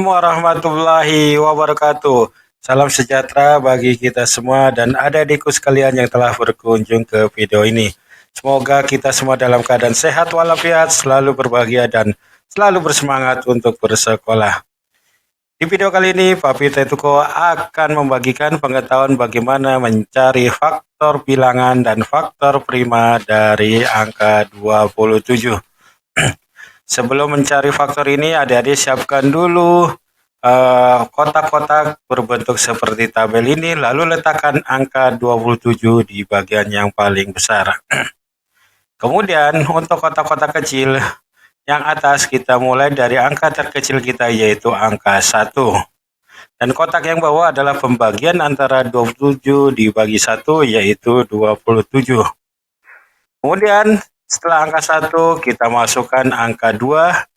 warahmatullahi wabarakatuh. Salam sejahtera bagi kita semua dan adik-adikku sekalian yang telah berkunjung ke video ini. Semoga kita semua dalam keadaan sehat walafiat, selalu berbahagia dan selalu bersemangat untuk bersekolah. Di video kali ini, Papi Tetuko akan membagikan pengetahuan bagaimana mencari faktor bilangan dan faktor prima dari angka 27. Sebelum mencari faktor ini, adik-adik siapkan dulu kotak-kotak berbentuk seperti tabel ini, lalu letakkan angka 27 di bagian yang paling besar. Kemudian untuk kotak-kotak kecil, yang atas kita mulai dari angka terkecil kita yaitu angka 1. Dan kotak yang bawah adalah pembagian antara 27 dibagi 1 yaitu 27. Kemudian setelah angka 1 kita masukkan angka 2.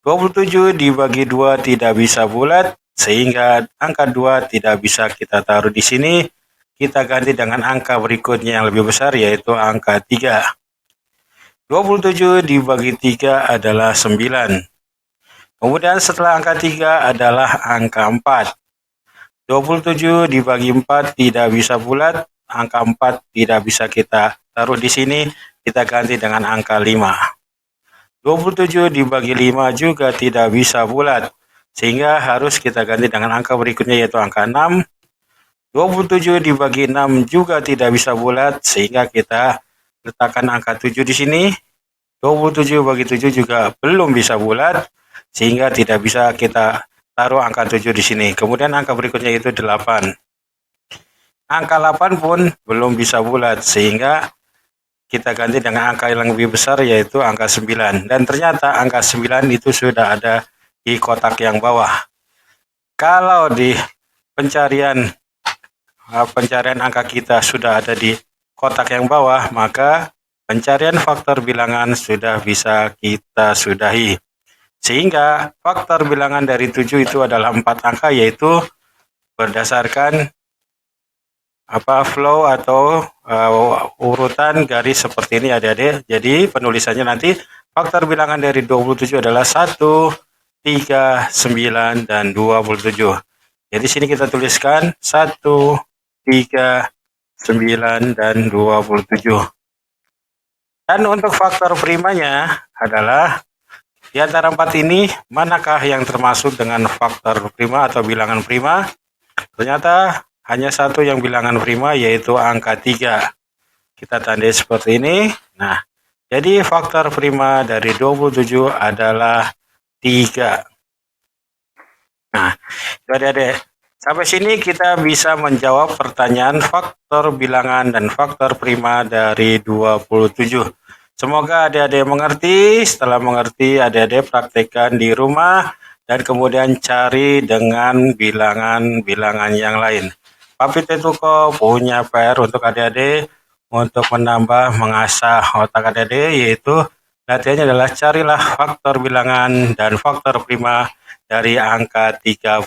27 dibagi 2 tidak bisa bulat, sehingga angka 2 tidak bisa kita taruh di sini. Kita ganti dengan angka berikutnya yang lebih besar, yaitu angka 3. 27 dibagi 3 adalah 9. Kemudian setelah angka 3 adalah angka 4. 27 dibagi 4 tidak bisa bulat, angka 4 tidak bisa kita taruh di sini, kita ganti dengan angka 5. 27 dibagi 5 juga tidak bisa bulat, sehingga harus kita ganti dengan angka berikutnya yaitu angka 6. 27 dibagi 6 juga tidak bisa bulat, sehingga kita letakkan angka 7 di sini. 27 bagi 7 juga belum bisa bulat, sehingga tidak bisa kita taruh angka 7 di sini. Kemudian angka berikutnya yaitu 8. Angka 8 pun belum bisa bulat, sehingga kita ganti dengan angka yang lebih besar yaitu angka 9. Dan ternyata angka 9 itu sudah ada di kotak yang bawah. Kalau di pencarian angka kita sudah ada di kotak yang bawah, maka pencarian faktor bilangan sudah bisa kita sudahi. Sehingga faktor bilangan dari 7 itu adalah 4 angka, yaitu berdasarkan flow atau urutan garis seperti ini adik-adik. Jadi penulisannya nanti faktor bilangan dari 27 adalah 1, 3, 9, dan 27. Jadi sini kita tuliskan 1, 3, 9, dan 27. Dan untuk faktor primanya adalah di antara 4 ini, manakah yang termasuk dengan faktor prima atau bilangan prima? Ternyata hanya satu yang bilangan prima, yaitu angka 3. Kita tandai seperti ini. Nah, jadi faktor prima dari 27 adalah 3. Nah, itu adik-adik. Sampai sini kita bisa menjawab pertanyaan faktor bilangan dan faktor prima dari 27. Semoga adik-adik mengerti. Setelah mengerti, adik-adik praktekkan di rumah dan kemudian cari dengan bilangan-bilangan yang lain. Papi Tetuko punya PR untuk adik-adik untuk menambah mengasah otak adik-adik, yaitu latihannya adalah carilah faktor bilangan dan faktor prima dari angka 38.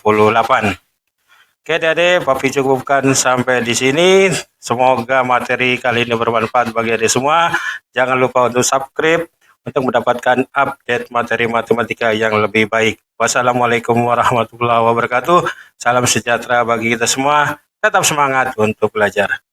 Oke adik-adik, Papi cukupkan sampai di sini. Semoga materi kali ini bermanfaat bagi adik semua. Jangan lupa untuk subscribe untuk mendapatkan update materi matematika yang lebih baik. Wassalamualaikum warahmatullahi wabarakatuh. Salam sejahtera bagi kita semua. Tetap semangat untuk belajar.